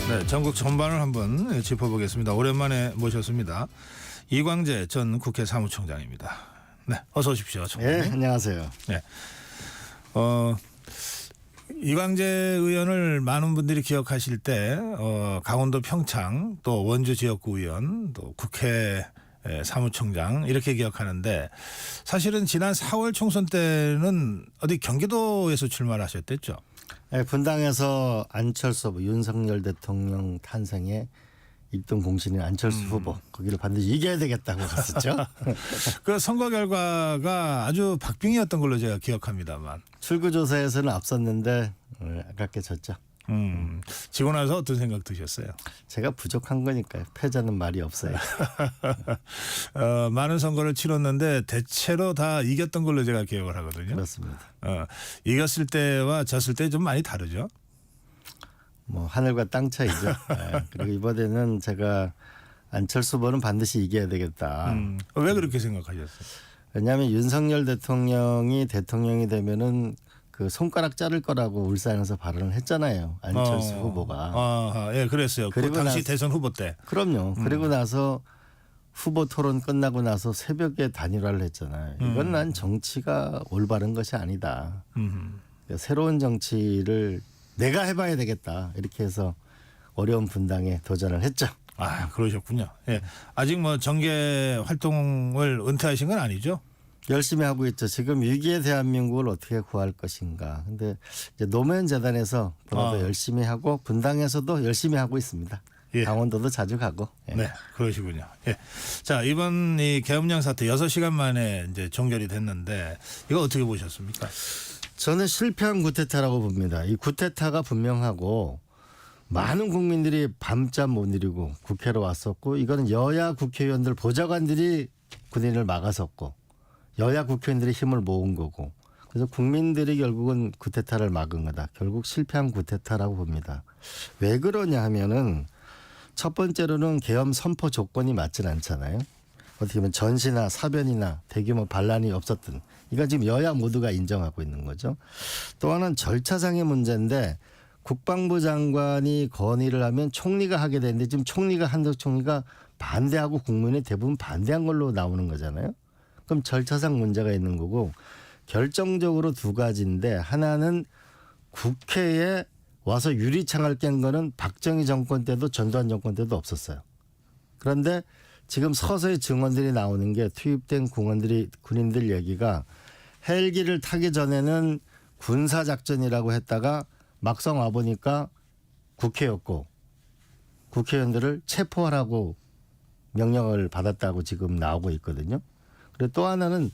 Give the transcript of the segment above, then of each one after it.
네, 전국 전반을 한번 짚어보겠습니다. 오랜만에 모셨습니다. 이광재 전 국회 사무총장입니다. 네, 어서 오십시오. 총장님. 네, 안녕하세요. 네, 이광재 의원을 많은 분들이 기억하실 때 강원도 평창 또 원주 지역구 의원 또 국회 사무총장 이렇게 기억하는데 사실은 지난 4월 총선 때는 어디 경기도에서 출마를 하셨댔죠? 네, 분당에서 안철수 후보, 윤석열 대통령 탄생의 1등 공신인 안철수 후보 거기를 반드시 이겨야 되겠다고 갔었죠. 그 선거 결과가 아주 박빙이었던 걸로 제가 기억합니다만. 출구조사에서는 앞섰는데 아깝게 졌죠. 지고 나서 어떤 생각 드셨어요? 제가 부족한 거니까요. 패자는 말이 없어요. 많은 선거를 치렀는데 대체로 다 이겼던 걸로 제가 기억을 하거든요. 그렇습니다. 이겼을 때와 졌을 때 좀 많이 다르죠? 뭐 하늘과 땅 차이죠. 네. 그리고 이번에는 제가 안철수 후보는 반드시 이겨야 되겠다. 왜 그렇게 생각하셨어요? 왜냐하면 윤석열 대통령이 되면은 그 손가락 자를 거라고 울산에서 발언을 했잖아요. 안철수 후보가. 예, 그랬어요. 그 당시 대선 후보 때. 그럼요. 그리고 나서 후보 토론 끝나고 나서 새벽에 단일화를 했잖아요. 이건 난 정치가 올바른 것이 아니다. 새로운 정치를 내가 해봐야 되겠다. 이렇게 해서 어려운 분당에 도전을 했죠. 아, 그러셨군요. 예. 아직 뭐 정계 활동을 은퇴하신 건 아니죠? 열심히 하고 있죠. 지금 위기의 대한민국을 어떻게 구할 것인가. 근데 이제 노무현 재단에서 보다 열심히 하고 분당에서도 열심히 하고 있습니다. 예. 강원도도 자주 가고. 예. 네, 그러시군요. 예. 자, 이번 이 계엄령 사태 6시간 만에 이제 종결이 됐는데 이거 어떻게 보셨습니까? 저는 실패한 구테타라고 봅니다. 이 구테타가 분명하고 많은 국민들이 밤잠 못 이루고 국회로 왔었고 이거는 여야 국회의원들 보좌관들이 군인을 막아섰고 여야 국회의원들이 힘을 모은 거고 그래서 국민들이 결국은 구테타를 막은 거다. 결국 실패한 구테타라고 봅니다. 왜 그러냐 하면은 첫 번째로는 계엄 선포 조건이 맞진 않잖아요. 어떻게 보면 전시나 사변이나 대규모 반란이 없었던 이건 지금 여야 모두가 인정하고 있는 거죠. 또 하나는 절차상의 문제인데 국방부 장관이 건의를 하면 총리가 하게 되는데 지금 한덕 총리가 반대하고 국민이 대부분 반대한 걸로 나오는 거잖아요. 그럼 절차상 문제가 있는 거고 결정적으로 두 가지인데 하나는 국회에 와서 유리창을 깬 거는 박정희 정권 때도 전두환 정권 때도 없었어요. 그런데 지금 서서히 증언들이 나오는 게 투입된 군인들 얘기가 헬기를 타기 전에는 군사작전이라고 했다가 막상 와보니까 국회였고 국회의원들을 체포하라고 명령을 받았다고 지금 나오고 있거든요. 그리고 또 하나는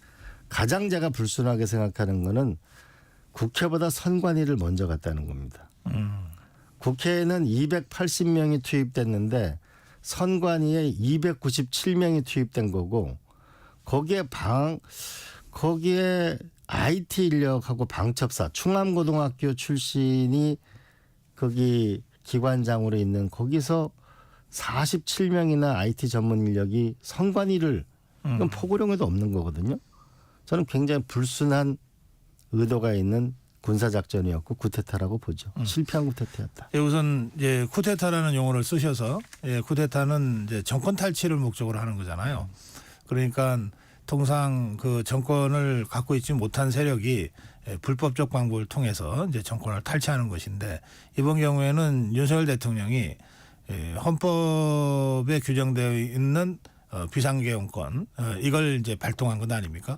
가장 제가 불순하게 생각하는 거는 국회보다 선관위를 먼저 갔다는 겁니다. 국회에는 280명이 투입됐는데 선관위에 297명이 투입된 거고 거기에 IT 인력하고 방첩사 충암고등학교 출신이 거기 기관장으로 있는 거기서 47명이나 IT 전문 인력이 선관위를 이건 포고령에도 없는 거거든요. 저는 굉장히 불순한 의도가 있는 군사작전이었고 쿠데타라고 보죠. 실패한 쿠데타였다. 예, 우선 이제 쿠데타라는 용어를 쓰셔서 쿠데타는 이제 정권 탈취를 목적으로 하는 거잖아요. 그러니까 통상 그 정권을 갖고 있지 못한 세력이 불법적 방법을 통해서 이제 정권을 탈취하는 것인데 이번 경우에는 윤석열 대통령이 헌법에 규정되어 있는 비상계엄권 이걸 이제 발동한 것 아닙니까?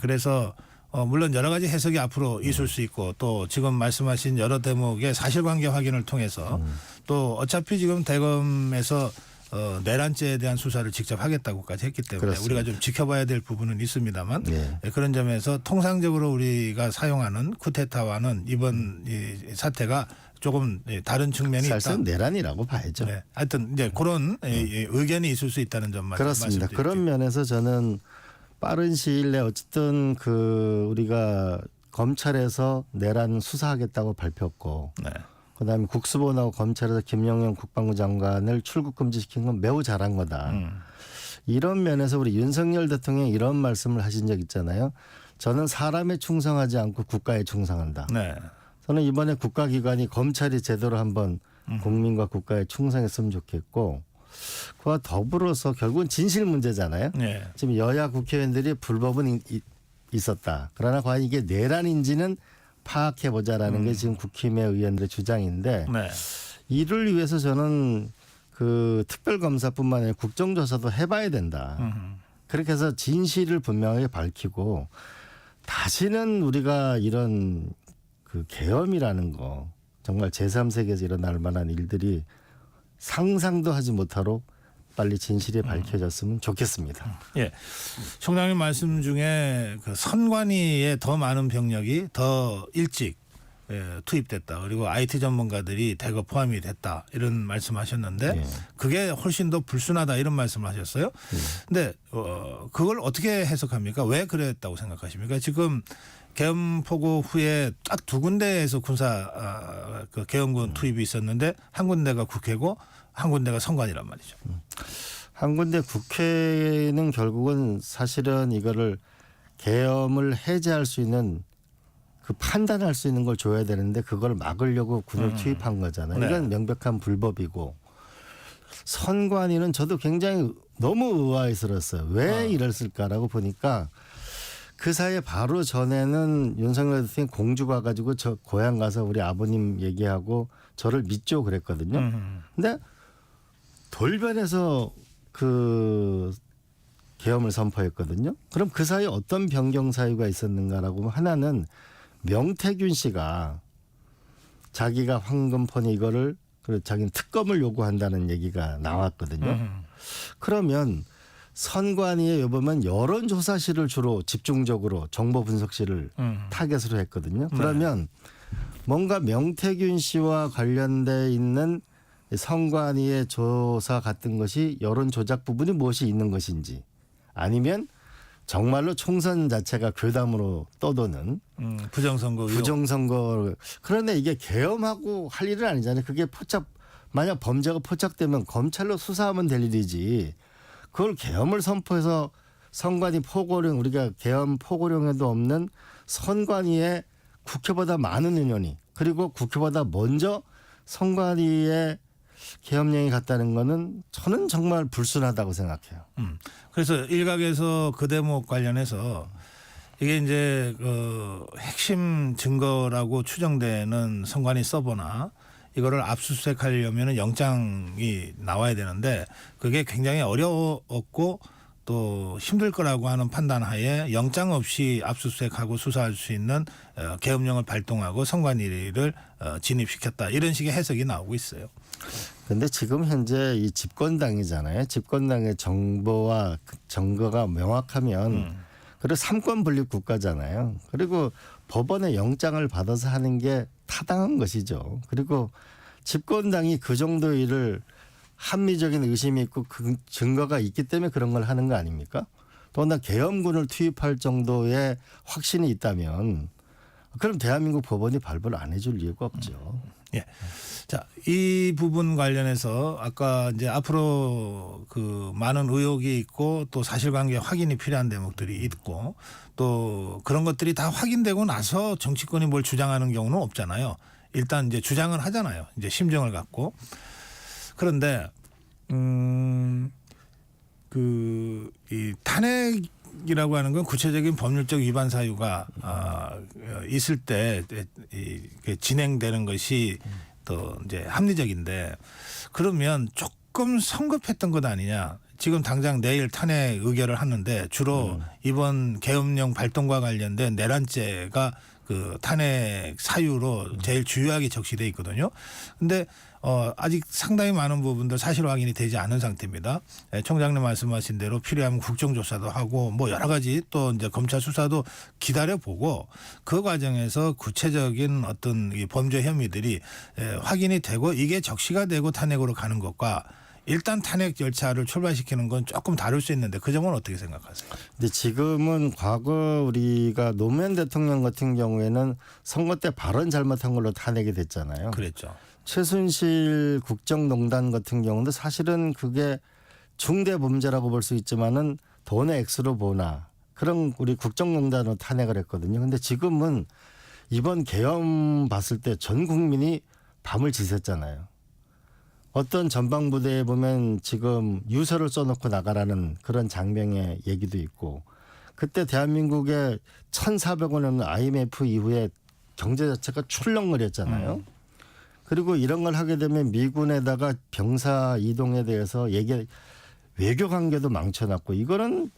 그래서 물론 여러 가지 해석이 앞으로 있을 수 있고 또 지금 말씀하신 여러 대목의 사실관계 확인을 통해서 또 어차피 지금 대검에서 내란죄에 대한 수사를 직접 하겠다고까지 했기 때문에 그렇습니다. 우리가 좀 지켜봐야 될 부분은 있습니다만 그런 점에서 통상적으로 우리가 사용하는 쿠데타와는 이번 이 사태가 조금 다른 측면이 있다. 사실상 내란이라고 봐야죠. 네. 하여튼 이제 그런 의견이 있을 수 있다는 점만 그렇습니다. 말씀드릴게요. 그런 면에서 저는 빠른 시일 내에 어쨌든 우리가 검찰에서 내란 수사하겠다고 발표했고 그다음에 국수본하고 검찰에서 김영현 국방부 장관을 출국 금지시킨 건 매우 잘한 거다. 이런 면에서 우리 윤석열 대통령이 이런 말씀을 하신 적 있잖아요. 저는 사람에 충성하지 않고 국가에 충성한다. 네. 저는 이번에 국가기관이 검찰이 제대로 한번 국민과 국가에 충성했으면 좋겠고 그와 더불어서 결국은 진실 문제잖아요. 네. 지금 여야 국회의원들이 불법은 있었다. 그러나 과연 이게 내란인지는 파악해보자라는 게 지금 국힘의 의원들의 주장인데 네. 이를 위해서 저는 그 특별검사뿐만 아니라 국정조사도 해봐야 된다. 그렇게 해서 진실을 분명하게 밝히고 다시는 우리가 이런 그 계엄이라는 거 정말 제3세계에서 일어날 만한 일들이 상상도 하지 못하도록 빨리 진실이 밝혀졌으면 좋겠습니다. 예. 총장님 말씀 중에 그 선관위에 더 많은 병력이 더 일찍 투입됐다. 그리고 IT 전문가들이 대거 포함이 됐다. 이런 말씀하셨는데 예. 그게 훨씬 더 불순하다 이런 말씀하셨어요. 근데 그걸 어떻게 해석합니까? 왜 그랬다고 생각하십니까? 지금 계엄 포고 후에 딱 두 군데에서 군사 그 계엄군 투입이 있었는데 한 군데가 국회고 한 군데가 선관이란 말이죠. 한 군데 국회는 결국은 사실은 이거를 계엄을 해제할 수 있는 그 판단할 수 있는 걸 줘야 되는데 그걸 막으려고 군을 투입한 거잖아요. 네. 이건 명백한 불법이고 선관위는 저도 굉장히 너무 의아해스러웠어요. 왜 이랬을까라고 보니까 그 사이에 바로 전에는 윤석열 대통령이 공주 가가지고 저 고향 가서 우리 아버님 얘기하고 저를 믿죠 그랬거든요. 근데 돌변해서 그 계엄을 선포했거든요. 그럼 그 사이에 어떤 변경 사유가 있었는가라고 하면 하나는 명태균 씨가 자기가 황금폰이 이거를 자기는 특검을 요구한다는 얘기가 나왔거든요. 그러면 선관위에 여보면 여론조사실을 주로 집중적으로 정보 분석실을 타겟으로 했거든요. 그러면 뭔가 명태균 씨와 관련돼 있는 선관위의 조사 같은 것이 여론 조작 부분이 무엇이 있는 것인지 아니면 정말로 총선 자체가 괴담으로 떠도는 부정선거 의혹. 부정선거. 그런데 이게 계엄하고 할 일은 아니잖아요. 그게 만약 범죄가 포착되면 검찰로 수사하면 될 일이지. 그걸 계엄을 선포해서 선관위 포고령 우리가 계엄 포고령에도 없는 선관위에 국회보다 많은 의원이 그리고 국회보다 먼저 선관위에 계엄령이 갔다는 거는 저는 정말 불순하다고 생각해요. 그래서 일각에서 그 대목 관련해서 이게 이제 그 핵심 증거라고 추정되는 선관위 서버나 이거를 압수수색하려면 영장이 나와야 되는데 그게 굉장히 어려웠고 또 힘들 거라고 하는 판단하에 영장 없이 압수수색하고 수사할 수 있는 계엄령을 발동하고 선관위를 진입시켰다 이런 식의 해석이 나오고 있어요. 그런데 지금 현재 이 집권당이잖아요. 집권당의 정보와 증거가 명확하면 그리고 삼권 분립 국가잖아요. 그리고 법원의 영장을 받아서 하는 게 타당한 것이죠. 그리고 집권당이 그 정도 일을 합리적인 의심이 있고 그 증거가 있기 때문에 그런 걸 하는 거 아닙니까? 더구나 계엄군을 투입할 정도의 확신이 있다면 그럼 대한민국 법원이 발부를 안 해줄 이유가 없죠. 예. 자, 이 부분 관련해서 아까 이제 앞으로 그 많은 의혹이 있고 또 사실관계 확인이 필요한 대목들이 있고 또 그런 것들이 다 확인되고 나서 정치권이 뭘 주장하는 경우는 없잖아요. 일단 이제 주장을 하잖아요. 이제 심정을 갖고. 그런데 이 탄핵이라고 하는 건 구체적인 법률적 위반 사유가 있을 때 진행되는 것이 또 이제 합리적인데 그러면 조금 성급했던 것 아니냐. 지금 당장 내일 탄핵 의결을 하는데 주로 이번 계엄령 발동과 관련된 내란죄가 그 탄핵 사유로 제일 주요하게 적시돼 있거든요. 근데 아직 상당히 많은 부분들 사실 확인이 되지 않은 상태입니다. 총장님 말씀하신 대로 필요하면 국정조사도 하고 뭐 여러 가지 또 이제 검찰 수사도 기다려보고 그 과정에서 구체적인 어떤 이 범죄 혐의들이 확인이 되고 이게 적시가 되고 탄핵으로 가는 것과 일단 탄핵 절차를 출발시키는 건 조금 다를 수 있는데 그 점은 어떻게 생각하세요? 근데 지금은 과거 우리가 노무현 대통령 같은 경우에는 선거 때 발언 잘못한 걸로 탄핵이 됐잖아요. 그랬죠. 최순실 국정농단 같은 경우도 사실은 그게 중대 범죄라고 볼 수 있지만은 돈의 액수로 보나 그런 우리 국정농단으로 탄핵을 했거든요. 근데 지금은 이번 계엄 봤을 때 전 국민이 밤을 지샜잖아요. 어떤 전방부대에 보면 지금 유서를 써놓고 나가라는 그런 장면의 얘기도 있고 그때 대한민국에 1,400원 넘는 IMF 이후에 경제 자체가 출렁거렸잖아요. 그리고 이런 걸 하게 되면 미군에다가 병사 이동에 대해서 외교 관계도 망쳐놨고 이거는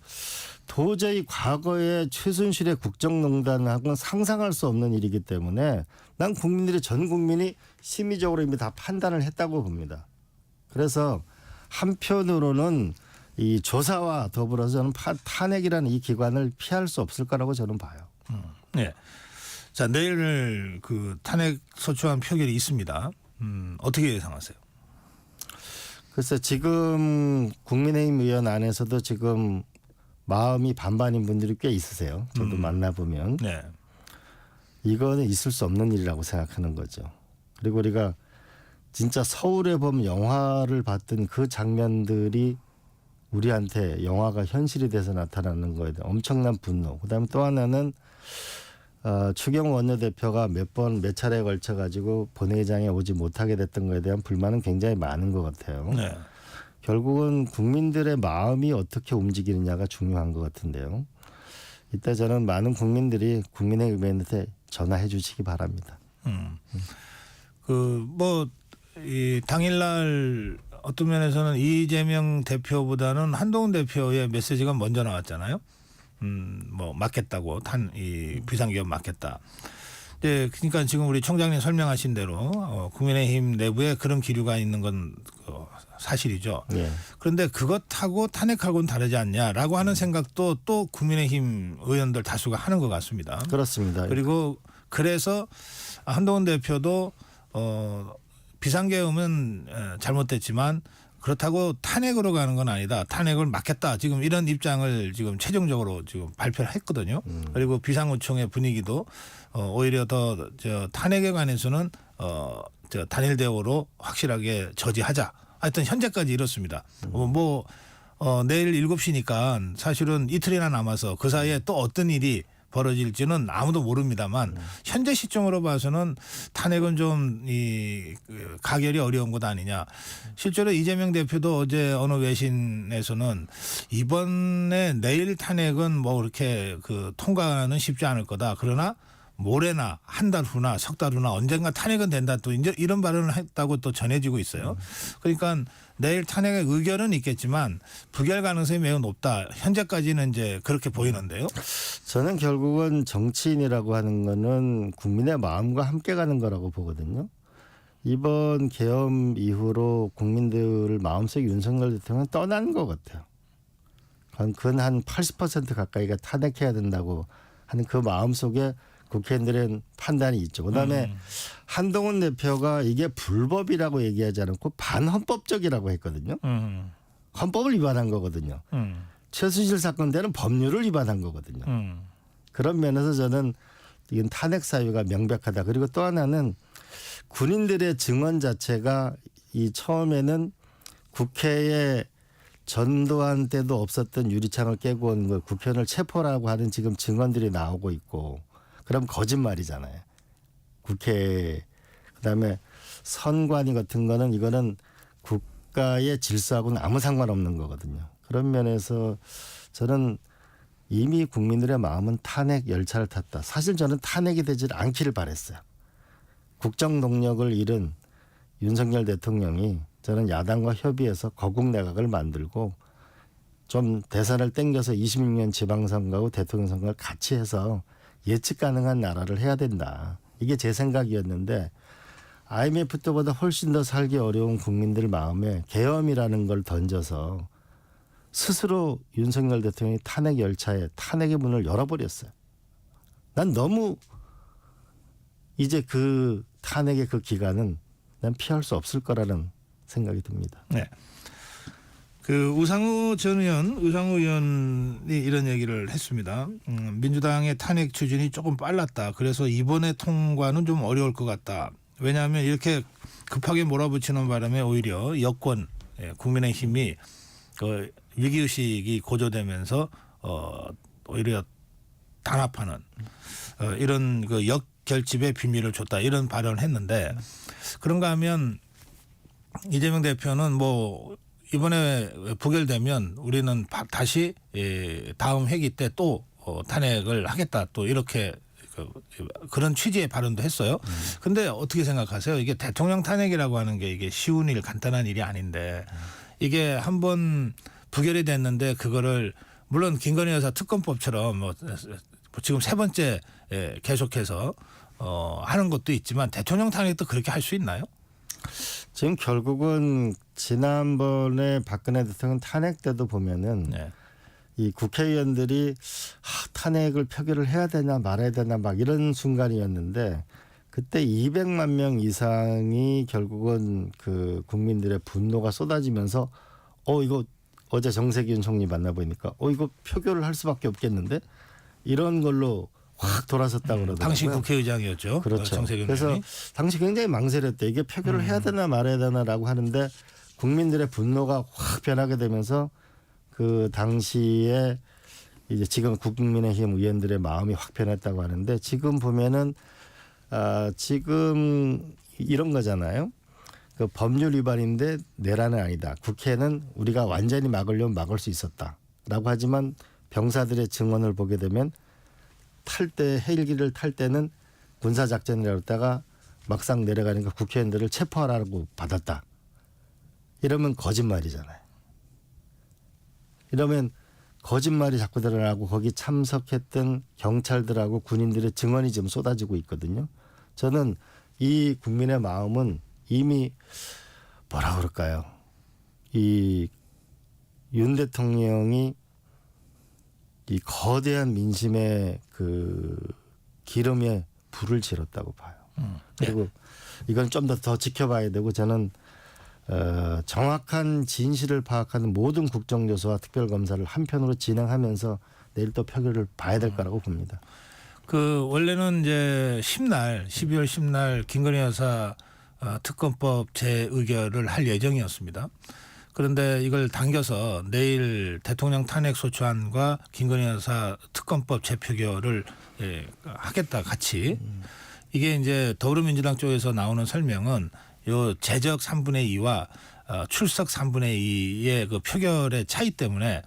도저히 과거의 최순실의 국정농단하고는 상상할 수 없는 일이기 때문에 난 전 국민이 심의적으로 이미 다 판단을 했다고 봅니다. 그래서 한편으로는 이 조사와 더불어서 저는 탄핵이라는 이 기관을 피할 수 없을 거라고 저는 봐요. 네. 자, 내일 그 탄핵 소추안 표결이 있습니다. 어떻게 예상하세요? 글쎄 지금 국민의힘 의원 안에서도 지금 마음이 반반인 분들이 꽤 있으세요. 저도 만나보면. 네. 이거는 있을 수 없는 일이라고 생각하는 거죠. 그리고 우리가 진짜 서울에 보면 영화를 봤던 그 장면들이 우리한테 영화가 현실이 돼서 나타나는 거에 대한 엄청난 분노. 그다음에 또 하나는 추경호 원내대표가 몇 차례에 걸쳐 가지고 본회의장에 오지 못하게 됐던 거에 대한 불만은 굉장히 많은 것 같아요. 네. 결국은 국민들의 마음이 어떻게 움직이느냐가 중요한 것 같은데요. 이때 저는 많은 국민들이 국민의힘한테 전화해 주시기 바랍니다. 이 당일날 어떤 면에서는 이재명 대표보다는 한동훈 대표의 메시지가 먼저 나왔잖아요. 맡겠다고 이 비상계엄 맡겠다. 네, 그러니까 지금 우리 총장님 설명하신 대로 국민의힘 내부에 그런 기류가 있는 건 사실이죠. 예. 그런데 그것하고 탄핵하고는 다르지 않냐라고 하는 생각도 또 국민의힘 의원들 다수가 하는 것 같습니다. 그렇습니다. 그리고 그래서 한동훈 대표도 비상계엄은 잘못됐지만 그렇다고 탄핵으로 가는 건 아니다. 탄핵을 막겠다. 지금 이런 입장을 지금 최종적으로 지금 발표를 했거든요. 그리고 비상호총의 분위기도 오히려 더 탄핵에 관해서는 단일 대우로 확실하게 저지하자. 하여튼 현재까지 이렇습니다. 내일 7시니까 사실은 이틀이나 남아서 그 사이에 또 어떤 일이 벌어질지는 아무도 모릅니다만 현재 시점으로 봐서는 탄핵은 좀 가결이 어려운 것 아니냐. 실제로 이재명 대표도 어제 어느 외신에서는 이번에 내일 탄핵은 그렇게 통과는 쉽지 않을 거다. 그러나 모레나 한 달 후나 석 달 후나 언젠가 탄핵은 된다. 또 이제 이런 발언을 했다고 또 전해지고 있어요. 그러니까 내일 탄핵의 의결은 있겠지만 부결 가능성이 매우 높다. 현재까지는 이제 그렇게 보이는데요. 저는 결국은 정치인이라고 하는 거는 국민의 마음과 함께 가는 거라고 보거든요. 이번 계엄 이후로 국민들 마음속에 윤석열 대통령은 떠난 것 같아요. 그건 한 80% 가까이가 탄핵해야 된다고 하는 그 마음속에 국회의원들은 판단이 있죠. 그다음에 한동훈 대표가 이게 불법이라고 얘기하지 않고 반헌법적이라고 했거든요. 헌법을 위반한 거거든요. 최순실 사건 때는 법률을 위반한 거거든요. 그런 면에서 저는 이건 탄핵 사유가 명백하다. 그리고 또 하나는 군인들의 증언 자체가 처음에는 국회에 전두환 때도 없었던 유리창을 깨고 온 걸 국회의원을 체포라고 하는 지금 증언들이 나오고 있고 그럼 거짓말이잖아요. 그다음에 선관위 같은 거는 이거는 국가의 질서하고는 아무 상관없는 거거든요. 그런 면에서 저는 이미 국민들의 마음은 탄핵 열차를 탔다. 사실 저는 탄핵이 되지 않기를 바랬어요. 국정 동력을 잃은 윤석열 대통령이 저는 야당과 협의해서 거국 내각을 만들고 좀 대선을 땡겨서 26년 지방선거하고 대통령 선거를 같이 해서 예측 가능한 나라를 해야 된다. 이게 제 생각이었는데 IMF 때보다 훨씬 더 살기 어려운 국민들 마음에 계엄이라는 걸 던져서 스스로 윤석열 대통령이 탄핵 열차에 탄핵의 문을 열어버렸어요. 난 너무 이제 그 탄핵의 그 기간은 난 피할 수 없을 거라는 생각이 듭니다. 네. 우상호 의원이 이런 얘기를 했습니다. 민주당의 탄핵 추진이 조금 빨랐다. 그래서 이번에 통과는 좀 어려울 것 같다. 왜냐하면 이렇게 급하게 몰아붙이는 바람에 오히려 여권, 국민의힘이 위기의식이 고조되면서 오히려 단합하는 이런 역결집의 비밀을 줬다. 이런 발언을 했는데 그런가 하면 이재명 대표는 뭐 이번에 부결되면 우리는 다시 다음 회기 때 또 탄핵을 하겠다 또 이렇게 그런 취지의 발언도 했어요. 근데 어떻게 생각하세요? 이게 대통령 탄핵이라고 하는 게 이게 쉬운 일, 간단한 일이 아닌데 이게 한번 부결이 됐는데 그거를 물론 김건희 여사 특검법처럼 뭐 지금 세 번째 계속해서 하는 것도 있지만 대통령 탄핵도 그렇게 할 수 있나요? 지금 결국은 지난번에 박근혜 대통령 탄핵 때도 보면은 네. 이 국회의원들이 탄핵을 표결을 해야 되나 말아야 되나 막 이런 순간이었는데 그때 200만 명 이상이 결국은 그 국민들의 분노가 쏟아지면서 이거 어제 정세균 총리 만나보니까 이거 표결을 할 수밖에 없겠는데 이런 걸로 확 돌아섰다고 그러더라고요. 당시 국회의장이었죠. 그렇죠. 정세균 그래서 의원이. 당시 굉장히 망설였대. 이게 표결을 해야 되나 말아야 되나라고 하는데 국민들의 분노가 확 변하게 되면서 그 당시에 이제 지금 국민의힘 의원들의 마음이 확 변했다고 하는데 지금 보면은 지금 이런 거잖아요. 그 법률 위반인데 내란은 아니다. 국회는 우리가 완전히 막으려면 막을 수 있었다라고 하지만 병사들의 증언을 보게 되면 탈 때 헬기를 탈 때는 군사작전이라고 했다가 막상 내려가니까 국회의원들을 체포하라고 받았다. 이러면 거짓말이잖아요. 이러면 거짓말이 자꾸 드러나고 거기 참석했던 경찰들하고 군인들의 증언이 지금 쏟아지고 있거든요. 저는 이 국민의 마음은 이미 뭐라 그럴까요? 이 윤 대통령이 이 거대한 민심의 그 기름에 불을 질렀다고 봐요. 그리고 이건 좀 더 지켜봐야 되고 저는 정확한 진실을 파악하는 모든 국정조사와 특별검사를 한편으로 진행하면서 내일 또 표결을 봐야 될 거라고 봅니다. 그 원래는 이제 12월 10날 김건희 여사 특검법 재의결을 할 예정이었습니다. 그런데 이걸 당겨서 내일 대통령 탄핵 소추안과 김건희 여사 특검법 재표결을 하겠다 같이. 이게 이제 더불어민주당 쪽에서 나오는 설명은 요 재적 3분의 2와 출석 3분의 2의 그 표결의 차이 때문에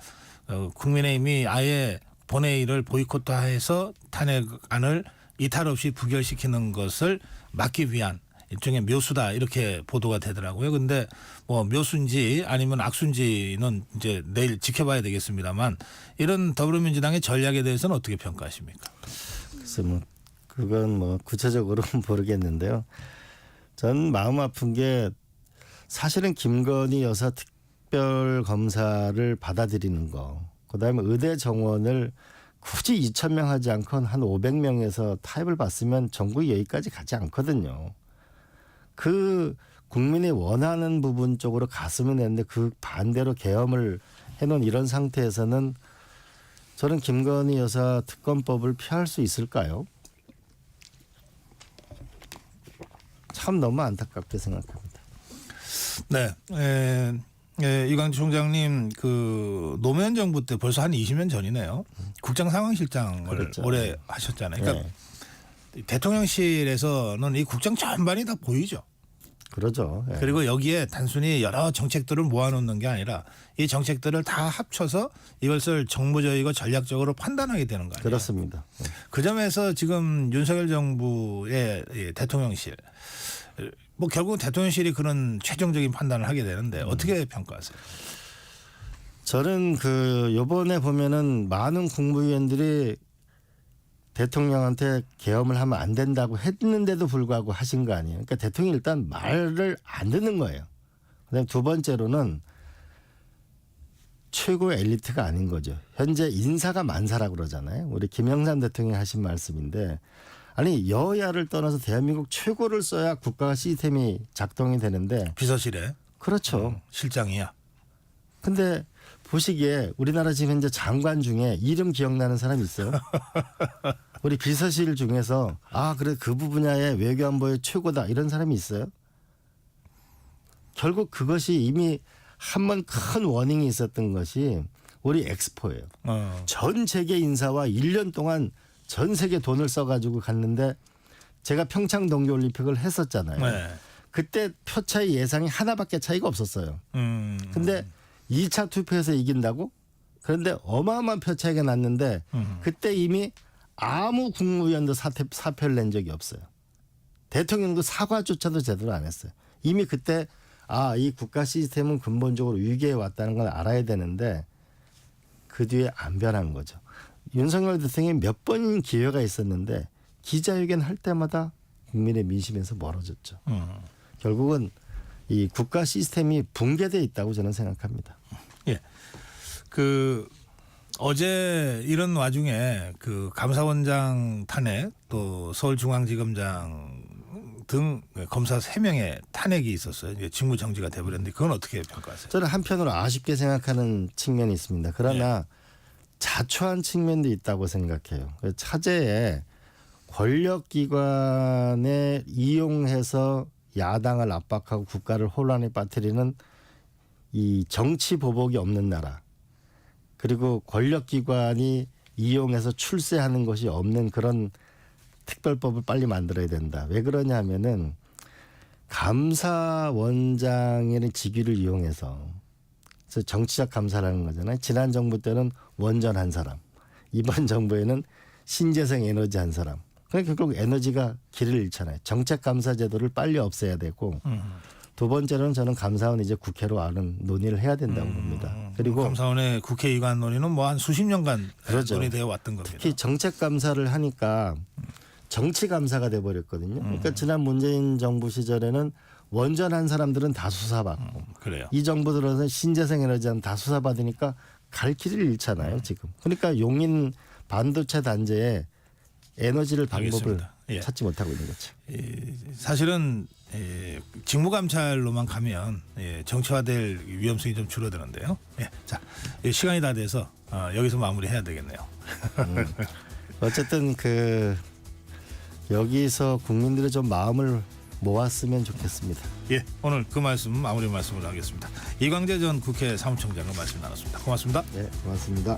국민의힘이 아예 본회의를 보이콧해서 탄핵안을 이탈 없이 부결시키는 것을 막기 위한 일종의 묘수다 이렇게 보도가 되더라고요. 근데 뭐 묘수인지 아니면 악수인지는 이제 내일 지켜봐야 되겠습니다만 이런 더불어민주당의 전략에 대해서는 어떻게 평가하십니까? 그래서 뭐 그건 뭐 구체적으로는 모르겠는데요. 전 마음 아픈 게 사실은 김건희 여사 특별검사를 받아들이는 거, 그다음에 의대 정원을 굳이 2,000명 하지 않고 한 500명에서 타협을 봤으면 전국이 여기까지 가지 않거든요. 그 국민이 원하는 부분 쪽으로 갔으면 했는데 그 반대로 계엄을 해놓은 이런 상태에서는 저는 김건희 여사 특검법을 피할 수 있을까요? 참 너무 안타깝게 생각합니다. 네, 이광주 총장님 그 노무현 정부 때 벌써 한 20년 전이네요. 국정상황실장을 그렇죠. 오래 하셨잖아요. 그러니까 네. 대통령실에서는 이 국정 전반이 다 보이죠. 그러죠. 네. 그리고 여기에 단순히 여러 정책들을 모아놓는 게 아니라 이 정책들을 다 합쳐서 이것을 정무적이고 전략적으로 판단하게 되는 거 아니에요. 그렇습니다. 네. 그 점에서 지금 윤석열 정부의 이 대통령실 뭐 결국 대통령실이 그런 최종적인 판단을 하게 되는데 어떻게 평가하세요? 저는 그 요번에 보면은 많은 국무위원들이 대통령한테 계엄을 하면 안 된다고 했는데도 불구하고 하신 거 아니에요. 그러니까 대통령이 일단 말을 안 듣는 거예요. 그다음에 두 번째로는 최고 엘리트가 아닌 거죠. 현재 인사가 만사라고 그러잖아요. 우리 김영삼 대통령이 하신 말씀인데 아니 여야를 떠나서 대한민국 최고를 써야 국가 시스템이 작동이 되는데 비서실에 그렇죠. 실장이야. 근데 보시기에 우리나라 지금 현재 장관 중에 이름 기억나는 사람이 있어요? 우리 비서실 중에서 그래 그 분야의 외교안보의 최고다 이런 사람이 있어요? 결국 그것이 이미 한 번 큰 워닝이 있었던 것이 우리 엑스포예요. 전 세계 인사와 1년 동안 전 세계 돈을 써가지고 갔는데 제가 평창 동계올림픽을 했었잖아요. 네. 그때 표 차이 예상이 하나밖에 차이가 없었어요. 근데 2차 투표에서 이긴다고? 그런데 어마어마한 표 차이가 났는데 그때 이미 아무 국무위원도 사표를 낸 적이 없어요. 대통령도 사과조차도 제대로 안 했어요. 이미 그때 이 국가 시스템은 근본적으로 위기에 왔다는 걸 알아야 되는데 그 뒤에 안 변한 거죠. 윤석열 대통령이 몇 번인 기회가 있었는데 기자회견 할 때마다 국민의 민심에서 멀어졌죠. 결국은 이 국가 시스템이 붕괴돼 있다고 저는 생각합니다. 예. 어제 이런 와중에 감사원장 탄핵 또 서울중앙지검장 등 검사 3명의 탄핵이 있었어요. 이제 직무 정지가 돼버렸는데 그건 어떻게 평가하세요? 저는 한편으로 아쉽게 생각하는 측면이 있습니다. 그러나 자초한 측면도 있다고 생각해요. 차제에 권력기관에 이용해서 야당을 압박하고 국가를 혼란에 빠뜨리는 이 정치 보복이 없는 나라, 그리고 권력기관이 이용해서 출세하는 것이 없는 그런 특별법을 빨리 만들어야 된다. 왜 그러냐 하면은 감사원장의 직위를 이용해서 그래서 정치적 감사라는 거잖아요. 지난 정부 때는 원전 한 사람, 이번 정부에는 신재생 에너지 한 사람. 그러니까 결국 에너지가 길을 잃잖아요. 정책 감사 제도를 빨리 없애야 되고 두 번째로는 저는 감사원 이제 국회로 아는 논의를 해야 된다고 봅니다. 그리고 감사원의 국회의관 논의는 뭐 한 수십 년간 그렇죠. 논의되어 왔던 겁니다. 특히 정책 감사를 하니까 정치 감사가 돼버렸거든요. 그러니까 지난 문재인 정부 시절에는 원전한 사람들은 다 수사받고 그래요. 이 정부 들어서 신재생 에너지는 다 수사받으니까 갈 길을 잃잖아요. 지금. 그러니까 용인 반도체 단지에 에너지를 방법을 예. 찾지 못하고 있는 거죠. 사실은 직무감찰로만 가면 정치화될 위험성이 좀 줄어드는데요. 자, 시간이 다 돼서 여기서 마무리해야 되겠네요. 어쨌든 여기서 국민들의 좀 마음을 모았으면 좋겠습니다. 예, 오늘 그 말씀 마무리 말씀을 하겠습니다. 이광재 전 국회 사무총장과 말씀 나눴습니다. 고맙습니다. 네, 고맙습니다.